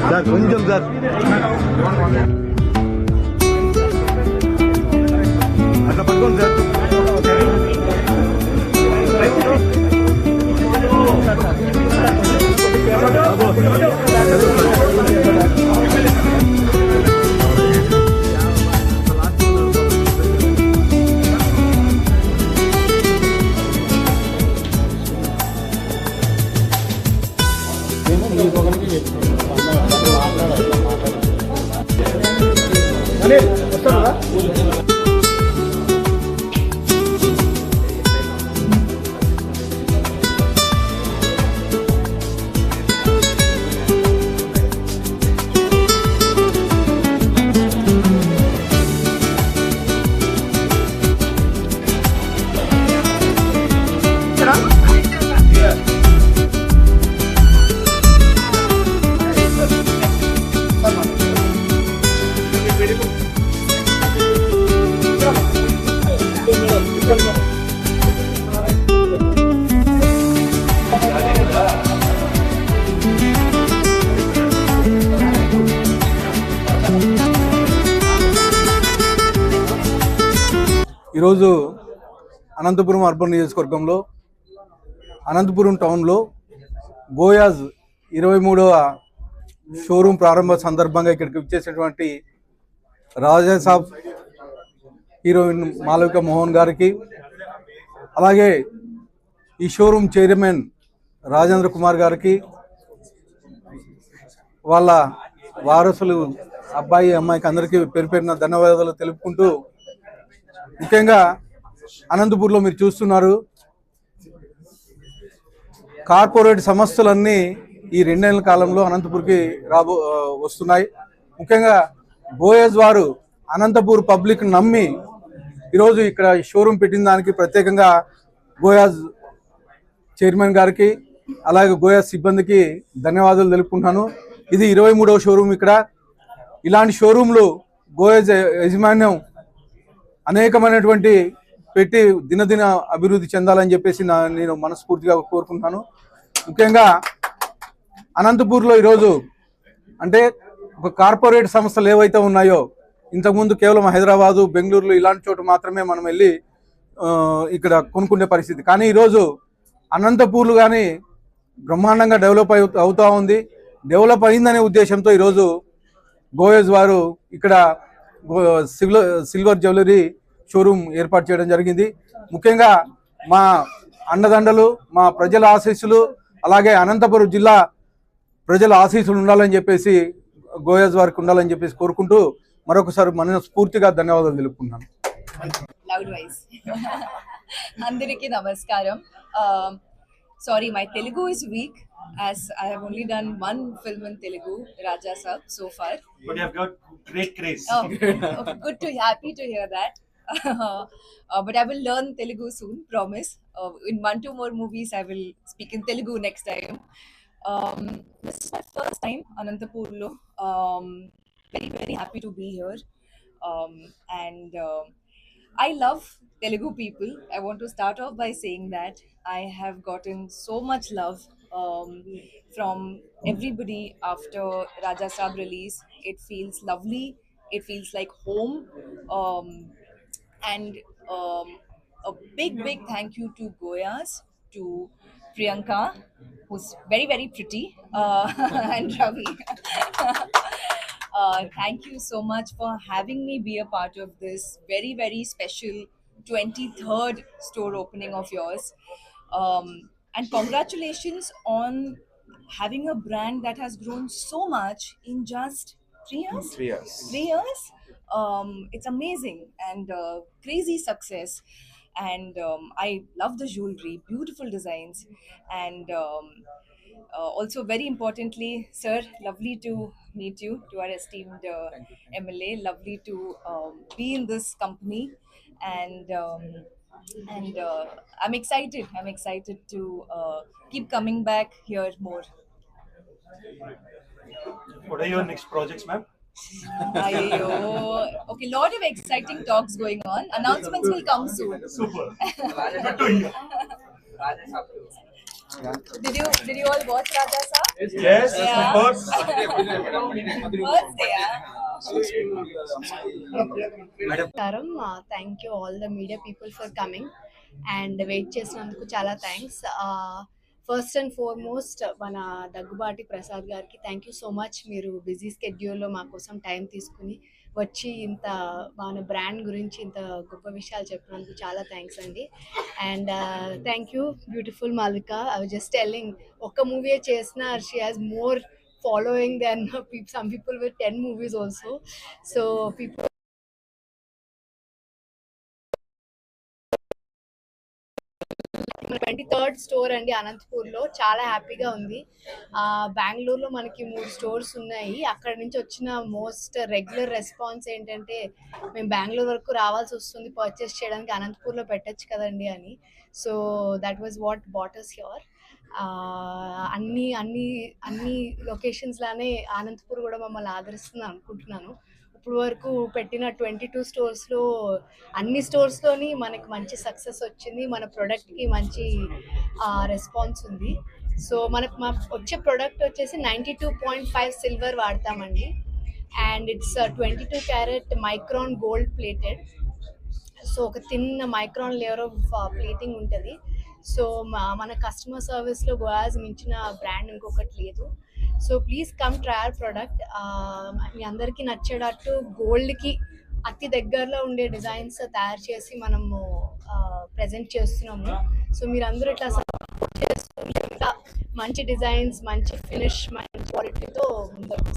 Sir కొంచెం sir అట్లా పట్టుకోండి సార్. ఈరోజు అనంతపురం అర్బన్ నియోజకవర్గంలో అనంతపురం టౌన్లో గోయాజ్ 23వ షోరూమ్ ప్రారంభ సందర్భంగా ఇక్కడికి వచ్చేసినటువంటి రాజాసాబ్ హీరోయిన్ మాలవిక మోహన్ గారికి, అలాగే ఈ షోరూమ్ చైర్మన్ రాజేంద్ర కుమార్ గారికి, వాళ్ళ వారసులు అబ్బాయి అమ్మాయికి అందరికీ పేరు పేరున ధన్యవాదాలు తెలుపుకుంటూ, ముఖ్యంగా అనంతపూర్లో మీరు చూస్తున్నారు కార్పొరేట్ సంస్థలన్నీ ఈ 2 నెలల కాలంలో అనంతపూర్కి వస్తున్నాయి. ముఖ్యంగా గోయజ్ వారు అనంతపూర్ పబ్లిక్ నమ్మి ఈరోజు ఇక్కడ షోరూమ్ పెట్టిన దానికి ప్రత్యేకంగా గోయాజ్ చైర్మన్ గారికి అలాగే గోయాజ్ సిబ్బందికి ధన్యవాదాలు తెలుపుకుంటున్నాను. ఇది 23వ షోరూమ్. ఇక్కడ ఇలాంటి షోరూమ్లు గోయాజ్ యాజమాన్యం అనేకమైనటువంటి పెట్టి దినదిన అభివృద్ధి చెందాలని చెప్పేసి నేను మనస్ఫూర్తిగా కోరుకుంటున్నాను. ముఖ్యంగా అనంతపూర్లో ఈరోజు అంటే ఒక కార్పొరేట్ సంస్థలు ఏవైతే ఉన్నాయో, ఇంతకుముందు కేవలం హైదరాబాదు, బెంగళూరులో ఇలాంటి చోట మాత్రమే మనం వెళ్ళి ఇక్కడ కొనుక్కునే పరిస్థితి. కానీ ఈరోజు అనంతపూర్లు కానీ బ్రహ్మాండంగా డెవలప్ అవుతూ ఉంది. డెవలప్ అయిందనే ఉద్దేశంతో ఈరోజు గోయజ్ వారు ఇక్కడ సిల్వర్ జ్యువెలరీ షోరూమ్ ఏర్పాటు చేయడం జరిగింది. ముఖ్యంగా మా అండదండలు, మా ప్రజల ఆశీస్సులు, అలాగే అనంతపురం జిల్లా ప్రజల ఆశీస్సులు ఉండాలని చెప్పేసి గోయజ్ వారికి ఉండాలని చెప్పేసి కోరుకుంటూ మరొకసారి మనస్ఫూర్తిగా ధన్యవాదాలు తెలుపుకుంటున్నాను. అందరికీ నమస్కారం. Sorry, my Telugu is weak as I have only done one film in Telugu, Rajasab, so far. But you have got great grace. Oh, okay, happy to hear that. But I will learn Telugu soon, promise. In 1-2 more movies, I will speak in Telugu next time. This is my first time Anantapurlo. Very, very happy to be here. And I love Telugu people. I want to start off by saying that I have gotten so much love from everybody after Rajasab release. It feels lovely. It feels like home. And a big, big thank you to Goyas, to Priyanka, who's very, very pretty, and Ravi. Thank you so much for having me be a part of this very, very special 23rd store opening of yours. And congratulations on having a brand that has grown so much in just 3 years? 3 years. 3 years? It's amazing and crazy success. And I love the jewelry, beautiful designs. And also very importantly, sir, lovely to meet you, to our esteemed MLA. Lovely to be in this company. And and I'm excited. I'm excited to keep coming back here more. What are your next projects, ma'am? Ayyo. Okay, lot of exciting talks going on. Announcements will come soon. Super. Good to hear. Did you all watch Raja Saab? Yes, Yeah. of course. First day, yeah. నమస్కారం thank you all the media people for coming and wait చేసినందుకు చాలా thanks. First and foremost మన దగ్గుబాటి ప్రసాద్ గారికి thank you so much. మీరు busy స్కెడ్యూల్లో మా కోసం time తీసుకుని వచ్చి ఇంత మన బ్రాండ్ గురించి ఇంత గొప్ప విషయాలు చెప్పినందుకు చాలా థ్యాంక్స్ అండి. And thank you beautiful Malika. I was just telling ఒక్క మూవీ చేసిన she has more following than some people with 10 movies also. So people 23rd store అండి అనంతపూర్లో, చాలా హ్యాపీగా ఉంది. బెంగళూరులో మనకి 3 స్టోర్స్ ఉన్నాయి. అక్కడ నుంచి వచ్చిన మోస్ట్ రెగ్యులర్ రెస్పాన్స్ ఏంటంటే మేము బెంగళూరు వరకు రావాల్సి వస్తుంది పర్చేస్ చేయడానికి, అనంతపూర్లో పెట్టచ్చు కదండి అని. So that was what bought us here. అన్ని అన్ని అన్ని లొకేషన్స్ లానే అనంతపూర్ కూడా మమ్మల్ని ఆదరిస్తుంది అనుకుంటున్నాను. ఇప్పుడు వరకు పెట్టిన 22 స్టోర్స్లో అన్ని స్టోర్స్లోని మనకి మంచి సక్సెస్ వచ్చింది. మన ప్రోడక్ట్కి మంచి రెస్పాన్స్ ఉంది. సో మనకు వచ్చే ప్రోడక్ట్ వచ్చేసి 92.5 సిల్వర్ వాడతామండి. And it's 22 carat micron gold plated. So ఒక thin micron layer of plating ఉంటుంది. సో మన కస్టమర్ సర్వీస్లో గోయాస్ మించిన బ్రాండ్ ఇంకొకటి లేదు. So please come try our product. మీ అందరికీ నచ్చేటట్టు గోల్డ్కి అతి దగ్గరలో ఉండే డిజైన్స్ తయారు చేసి మనము ప్రజెంట్ చేస్తున్నాము. సో మీరందరూ ఇట్లా సపోర్ట్ చేస్తుంది, ఇంకా మంచి డిజైన్స్, మంచి ఫినిష్, మంచి క్వాలిటీతో ముందుకు.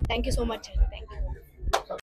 Thank you so much.